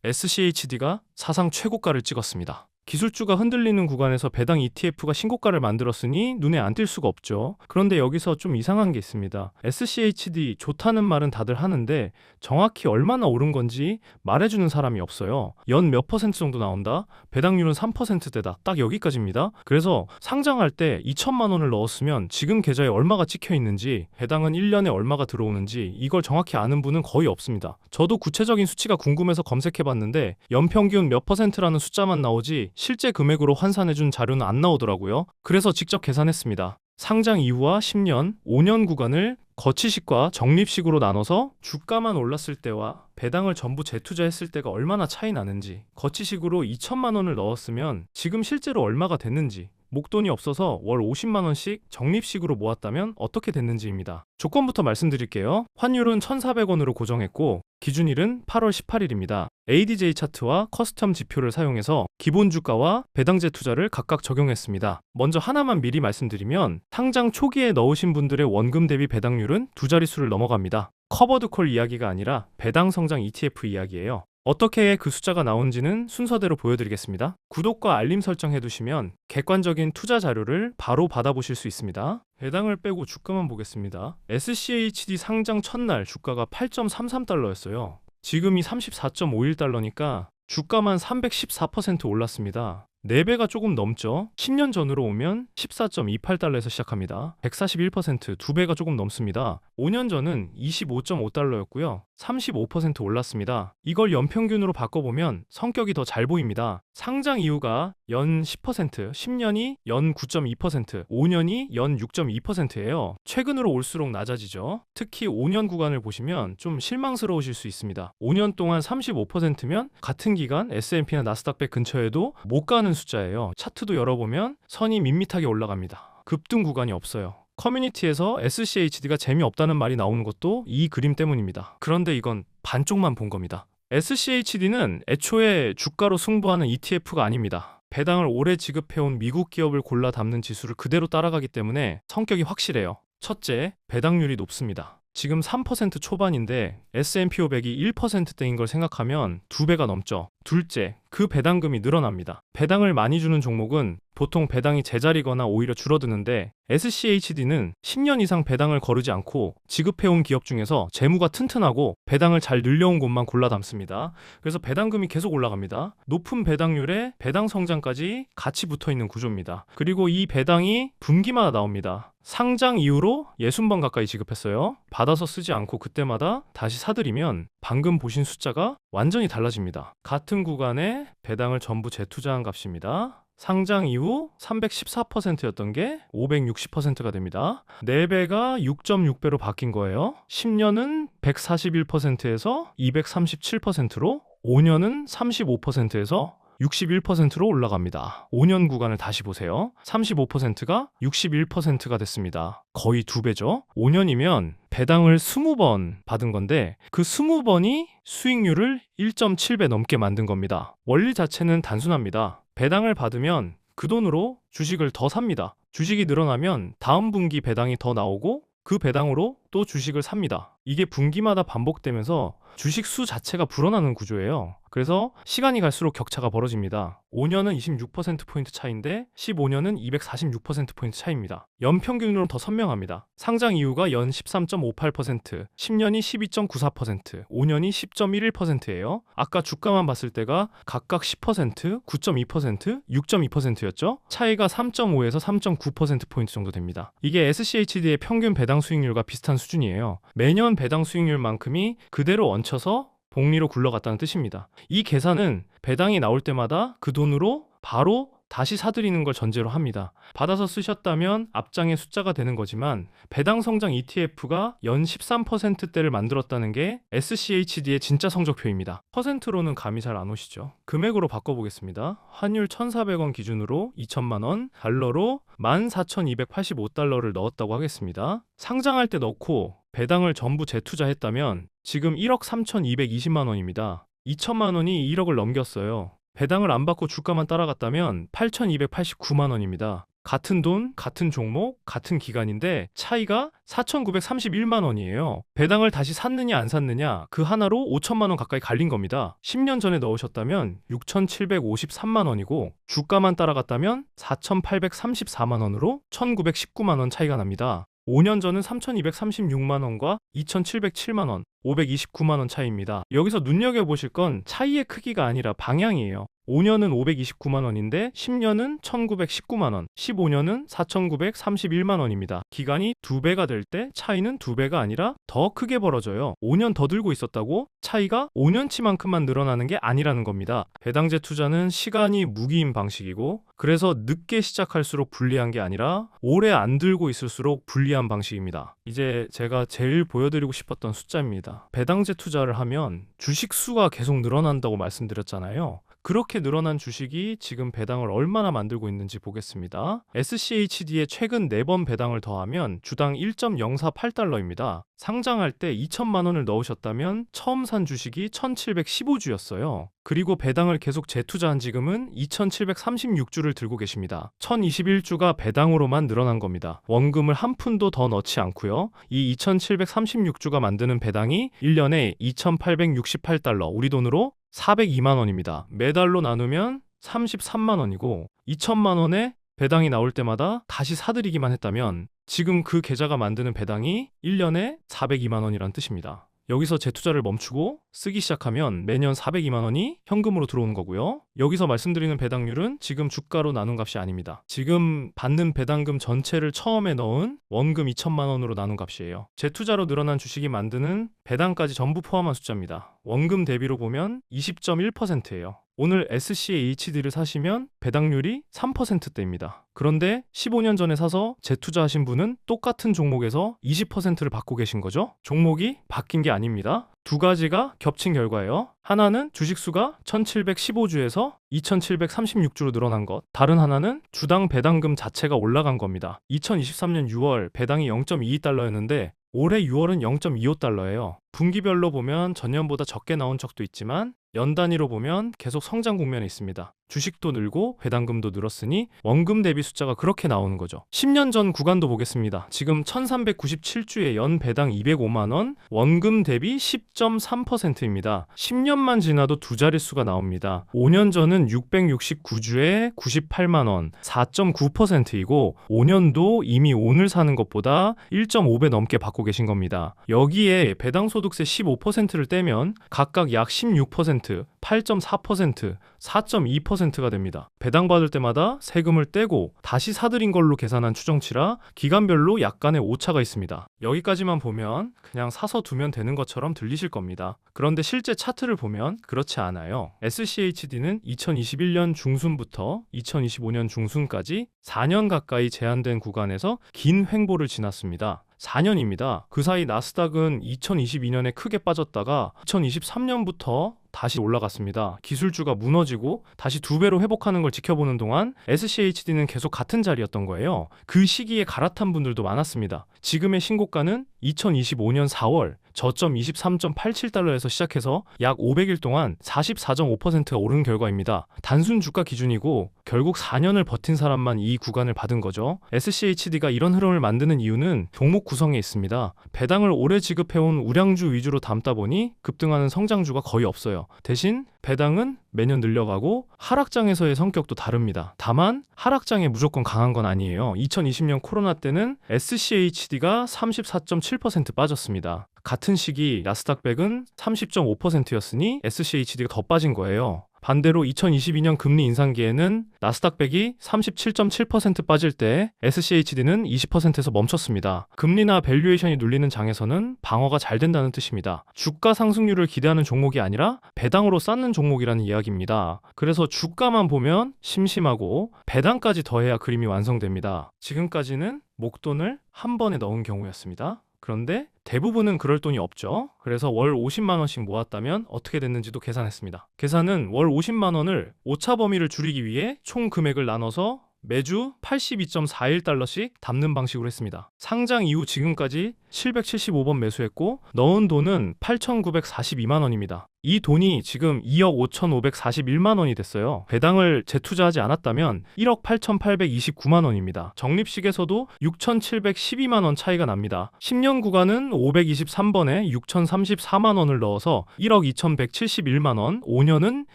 SCHD가 사상 최고가를 찍었습니다. 기술주가 흔들리는 구간에서 배당 ETF가 신고가를 만들었으니 눈에 안 띌 수가 없죠. 그런데 여기서 좀 이상한 게 있습니다. SCHD 좋다는 말은 다들 하는데 정확히 얼마나 오른 건지 말해주는 사람이 없어요. 연 몇 퍼센트 정도 나온다? 배당률은 3%대다. 딱 여기까지입니다. 그래서 상장할 때 2천만 원을 넣었으면 지금 계좌에 얼마가 찍혀 있는지, 배당은 1년에 얼마가 들어오는지 이걸 정확히 아는 분은 거의 없습니다. 저도 구체적인 수치가 궁금해서 검색해봤는데 연평균 몇 퍼센트라는 숫자만 나오지 실제 금액으로 환산해준 자료는 안 나오더라고요. 그래서 직접 계산했습니다. 상장 이후와 10년, 5년 구간을 거치식과 적립식으로 나눠서 주가만 올랐을 때와 배당을 전부 재투자했을 때가 얼마나 차이 나는지, 거치식으로 2천만 원을 넣었으면 지금 실제로 얼마가 됐는지, 목돈이 없어서 월 50만 원씩 적립식으로 모았다면 어떻게 됐는지입니다. 조건부터 말씀드릴게요. 환율은 1,400원으로 고정했고 기준일은 8월 18일입니다. ADJ 차트와 커스텀 지표를 사용해서 기본 주가와 배당제 투자를 각각 적용했습니다. 먼저 하나만 미리 말씀드리면 상장 초기에 넣으신 분들의 원금 대비 배당률은 두 자릿수를 넘어갑니다. 커버드 콜 이야기가 아니라 배당 성장 ETF 이야기예요. 어떻게 그 숫자가 나온지는 순서대로 보여드리겠습니다. 구독과 알림 설정 해두시면 객관적인 투자 자료를 바로 받아보실 수 있습니다. 배당을 빼고 주가만 보겠습니다. SCHD 상장 첫날 주가가 8.33달러였어요. 지금이 34.51달러니까 주가만 314% 올랐습니다. 4배가 조금 넘죠. 10년 전으로 오면 14.28달러에서 시작합니다. 141%, 2배가 조금 넘습니다. 5년 전은 25.5달러였고요. 35% 올랐습니다. 이걸 연평균으로 바꿔보면 성격이 더 잘 보입니다. 상장 이후가 연 10%, 10년이 연 9.2%, 5년이 연 6.2%예요. 최근으로 올수록 낮아지죠. 특히 5년 구간을 보시면 좀 실망스러우실 수 있습니다. 5년 동안 35%면 같은 기간 S&P나 나스닥100 근처에도 못 가는 숫자예요. 차트도 열어보면 선이 밋밋하게 올라갑니다. 급등 구간이 없어요. 커뮤니티에서 SCHD가 재미없다는 말이 나오는 것도 이 그림 때문입니다. 그런데 이건 반쪽만 본 겁니다. SCHD는 애초에 주가로 승부하는 ETF가 아닙니다. 배당을 오래 지급해온 미국 기업을 골라 담는 지수를 그대로 따라가기 때문에 성격이 확실해요. 첫째, 배당률이 높습니다. 지금 3% 초반인데 S&P 500이 1%대인 걸 생각하면 2배가 넘죠. 둘째, 그 배당금이 늘어납니다. 배당을 많이 주는 종목은 보통 배당이 제자리거나 오히려 줄어드는데 SCHD는 10년 이상 배당을 거르지 않고 지급해온 기업 중에서 재무가 튼튼하고 배당을 잘 늘려온 곳만 골라 담습니다. 그래서 배당금이 계속 올라갑니다. 높은 배당률에 배당 성장까지 같이 붙어있는 구조입니다. 그리고 이 배당이 분기마다 나옵니다. 상장 이후로 60번 가까이 지급했어요. 받아서 쓰지 않고 그때마다 다시 사들이면 방금 보신 숫자가 완전히 달라집니다. 같은 구간에 배당을 전부 재투자한 값입니다. 상장 이후 314%였던 게 560%가 됩니다. 4배가 6.6배로 바뀐 거예요. 10년은 141%에서 237%로, 5년은 35%에서 61%로 올라갑니다. 5년 구간을 다시 보세요. 35%가 61%가 됐습니다. 거의 2배죠. 5년이면 배당을 20번 받은 건데 그 20번이 수익률을 1.7배 넘게 만든 겁니다. 원리 자체는 단순합니다. 배당을 받으면 그 돈으로 주식을 더 삽니다. 주식이 늘어나면 다음 분기 배당이 더 나오고 그 배당으로 또 주식을 삽니다. 이게 분기마다 반복되면서 주식 수 자체가 불어나는 구조예요. 그래서 시간이 갈수록 격차가 벌어집니다. 5년은 26%포인트 차이인데 15년은 246%포인트 차이입니다. 연평균으로 더 선명합니다. 상장 이후가 연 13.58%, 10년이 12.94%, 5년이 10.11%예요. 아까 주가만 봤을 때가 각각 10%, 9.2%, 6.2%였죠. 차이가 3.5에서 3.9%포인트 정도 됩니다. 이게 SCHD의 평균 배당 수익률과 비슷한 수준이에요. 매년 배당 수익률만큼이 그대로 얹혀서 복리로 굴러갔다는 뜻입니다. 이 계산은 배당이 나올 때마다 그 돈으로 바로 다시 사들이는 걸 전제로 합니다. 받아서 쓰셨다면 앞장의 숫자가 되는 거지만 배당 성장 ETF가 연 13%대를 만들었다는 게 SCHD의 진짜 성적표입니다. 퍼센트로는 감이 잘 안 오시죠? 금액으로 바꿔보겠습니다. 환율 1,400원 기준으로 2천만 원, 달러로 14,285달러를 넣었다고 하겠습니다. 상장할 때 넣고 배당을 전부 재투자했다면 지금 1억 3,220만 원입니다. 2천만 원이 1억을 넘겼어요. 배당을 안 받고 주가만 따라갔다면 8,289만 원입니다. 같은 돈, 같은 종목, 같은 기간인데 차이가 4,931만 원이에요. 배당을 다시 샀느냐 안 샀느냐 그 하나로 5천만 원 가까이 갈린 겁니다. 10년 전에 넣으셨다면 6,753만 원이고 주가만 따라갔다면 4,834만 원으로 1,919만 원 차이가 납니다. 5년 전은 3,236만 원과 2,707만 원, 529만 원 차이입니다. 여기서 눈여겨보실 건 차이의 크기가 아니라 방향이에요. 5년은 529만 원인데 10년은 1,919만 원, 15년은 4,931만 원입니다. 기간이 2배가 될 때 차이는 2배가 아니라 더 크게 벌어져요. 5년 더 들고 있었다고 차이가 5년치만큼만 늘어나는 게 아니라는 겁니다. 배당제 투자는 시간이 무기인 방식이고 그래서 늦게 시작할수록 불리한 게 아니라 오래 안 들고 있을수록 불리한 방식입니다. 이제 제가 제일 보여드리고 싶었던 숫자입니다. 배당제 투자를 하면 주식 수가 계속 늘어난다고 말씀드렸잖아요. 그렇게 늘어난 주식이 지금 배당을 얼마나 만들고 있는지 보겠습니다. SCHD의 최근 4번 배당을 더하면 주당 1.048달러입니다. 상장할 때 2천만 원을 넣으셨다면 처음 산 주식이 1,715주였어요. 그리고 배당을 계속 재투자한 지금은 2,736주를 들고 계십니다. 1,021주가 배당으로만 늘어난 겁니다. 원금을 한 푼도 더 넣지 않고요. 이 2,736주가 만드는 배당이 1년에 2,868달러, 우리 돈으로 402만 원입니다. 매달로 나누면 33만 원이고 2천만 원에 배당이 나올 때마다 다시 사들이기만 했다면 지금 그 계좌가 만드는 배당이 1년에 402만 원이란 뜻입니다. 여기서 재투자를 멈추고 쓰기 시작하면 매년 402만 원이 현금으로 들어오는 거고요. 여기서 말씀드리는 배당률은 지금 주가로 나눈 값이 아닙니다. 지금 받는 배당금 전체를 처음에 넣은 원금 2천만 원으로 나눈 값이에요. 재투자로 늘어난 주식이 만드는 배당까지 전부 포함한 숫자입니다. 원금 대비로 보면 20.1%예요. 오늘 SCHD를 사시면 배당률이 3%대입니다. 그런데 15년 전에 사서 재투자하신 분은 똑같은 종목에서 20%를 받고 계신 거죠? 종목이 바뀐 게 아닙니다. 두 가지가 겹친 결과예요. 하나는 주식수가 1,715주에서 2,736주로 늘어난 것. 다른 하나는 주당 배당금 자체가 올라간 겁니다. 2023년 6월 배당이 0.22달러였는데 올해 6월은 0.25달러예요. 분기별로 보면 전년보다 적게 나온 적도 있지만 연 단위로 보면 계속 성장 국면에 있습니다. 주식도 늘고 배당금도 늘었으니 원금 대비 숫자가 그렇게 나오는 거죠. 10년 전 구간도 보겠습니다. 지금 1397주에 연 배당 205만 원, 원금 대비 10.3%입니다. 10년만 지나도 두 자릿수가 나옵니다. 5년 전은 669주에 98만 원, 4.9%이고 5년도 이미 오늘 사는 것보다 1.5배 넘게 받고 계신 겁니다. 여기에 배당소득세 15%를 떼면 각각 약 16%, 8.4%, 4.2%가 됩니다. 배당받을 때마다 세금을 떼고 다시 사들인 걸로 계산한 추정치라 기간별로 약간의 오차가 있습니다. 여기까지만 보면 그냥 사서 두면 되는 것처럼 들리실 겁니다. 그런데 실제 차트를 보면 그렇지 않아요. SCHD는 2021년 중순부터 2025년 중순까지 4년 가까이 제한된 구간에서 긴 횡보를 지났습니다. 4년입니다. 그 사이 나스닥은 2022년에 크게 빠졌다가 2023년부터 다시 올라갔습니다. 기술주가 무너지고 다시 2배로 회복하는 걸 지켜보는 동안 SCHD는 계속 같은 자리였던 거예요. 그 시기에 갈아탄 분들도 많았습니다. 지금의 신고가는 2025년 4월 저점 23.87달러에서 시작해서 약 500일 동안 44.5%가 오른 결과입니다. 단순 주가 기준이고 결국 4년을 버틴 사람만 이 구간을 받은 거죠. SCHD가 이런 흐름을 만드는 이유는 종목 구성에 있습니다. 배당을 오래 지급해온 우량주 위주로 담다 보니 급등하는 성장주가 거의 없어요. 대신 배당은 매년 늘려가고 하락장에서의 성격도 다릅니다. 다만 하락장에 무조건 강한 건 아니에요. 2020년 코로나 때는 SCHD가 34.7% 빠졌습니다. 같은 시기 나스닥100은 30.5%였으니 SCHD가 더 빠진 거예요. 반대로 2022년 금리 인상기에는 나스닥100이 37.7% 빠질 때 SCHD는 20%에서 멈췄습니다. 금리나 밸류에이션이 눌리는 장에서는 방어가 잘 된다는 뜻입니다. 주가 상승률을 기대하는 종목이 아니라 배당으로 쌓는 종목이라는 이야기입니다. 그래서 주가만 보면 심심하고 배당까지 더해야 그림이 완성됩니다. 지금까지는 목돈을 한 번에 넣은 경우였습니다. 그런데 대부분은 그럴 돈이 없죠. 그래서 월 50만 원씩 모았다면 어떻게 됐는지도 계산했습니다. 계산은 월 50만 원을 오차 범위를 줄이기 위해 총 금액을 나눠서 매주 82.41달러씩 담는 방식으로 했습니다. 상장 이후 지금까지 775번 매수했고 넣은 돈은 8,942만 원입니다. 이 돈이 지금 2억 5,541만 원이 됐어요. 배당을 재투자하지 않았다면 1억 8,829만 원입니다. 적립식에서도 6,712만 원 차이가 납니다. 10년 구간은 523번에 6,034만 원을 넣어서 1억 2,171만 원, 5년은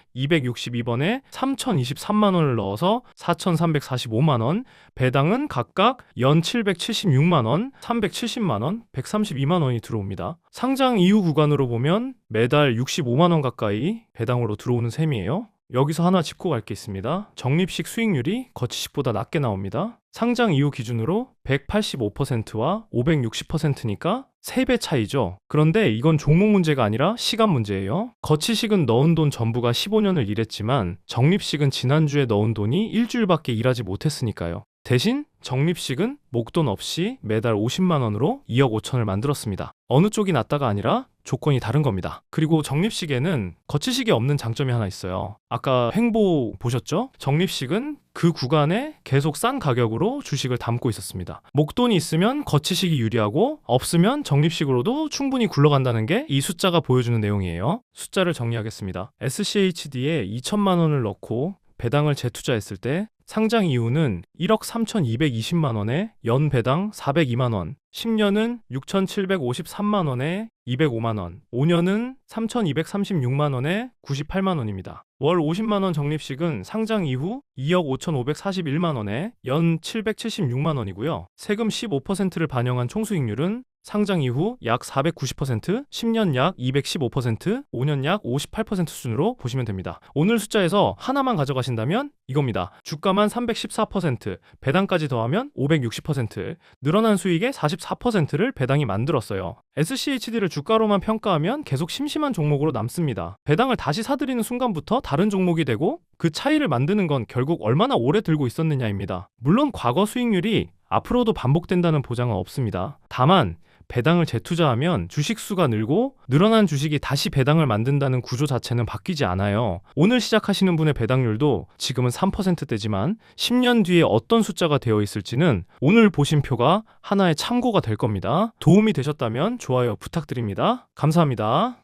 262번에 3,023만 원을 넣어서 4,345만 원, 배당은 각각 연 776만 원, 370만 원, 132만 원이 들어옵니다. 상장 이후 구간으로 보면 매달 65만 원 가까이 배당으로 들어오는 셈이에요. 여기서 하나 짚고 갈 게 있습니다. 적립식 수익률이 거치식보다 낮게 나옵니다. 상장 이후 기준으로 185%와 560%니까 3배 차이죠. 그런데 이건 종목 문제가 아니라 시간 문제예요. 거치식은 넣은 돈 전부가 15년을 일했지만 적립식은 지난주에 넣은 돈이 일주일밖에 일하지 못했으니까요. 대신 적립식은 목돈 없이 매달 50만 원으로 2억 5천을 만들었습니다. 어느 쪽이 낫다가 아니라 조건이 다른 겁니다. 그리고 적립식에는 거치식이 없는 장점이 하나 있어요. 아까 횡보 보셨죠? 적립식은 그 구간에 계속 싼 가격으로 주식을 담고 있었습니다. 목돈이 있으면 거치식이 유리하고 없으면 적립식으로도 충분히 굴러간다는 게 이 숫자가 보여주는 내용이에요. 숫자를 정리하겠습니다. SCHD에 2천만 원을 넣고 배당을 재투자했을 때 상장 이후는 1억 3,220만 원에 연 배당 402만 원, 10년은 6,753만 원에 205만 원, 5년은 3,236만 원에 98만 원입니다. 월 50만 원 적립식은 상장 이후 2억 5,541만 원에 연 776만 원이고요. 세금 15%를 반영한 총수익률은 상장 이후 약 490%, 10년 약 215%, 5년 약 58% 수준으로 보시면 됩니다. 오늘 숫자에서 하나만 가져가신다면 이겁니다. 주가만 314%, 배당까지 더하면 560%, 늘어난 수익의 44%를 배당이 만들었어요. SCHD를 주가로만 평가하면 계속 심심한 종목으로 남습니다. 배당을 다시 사들이는 순간부터 다른 종목이 되고 그 차이를 만드는 건 결국 얼마나 오래 들고 있었느냐입니다. 물론 과거 수익률이 앞으로도 반복된다는 보장은 없습니다. 다만 배당을 재투자하면 주식 수가 늘고 늘어난 주식이 다시 배당을 만든다는 구조 자체는 바뀌지 않아요. 오늘 시작하시는 분의 배당률도 지금은 3%대지만 10년 뒤에 어떤 숫자가 되어 있을지는 오늘 보신 표가 하나의 참고가 될 겁니다. 도움이 되셨다면 좋아요 부탁드립니다. 감사합니다.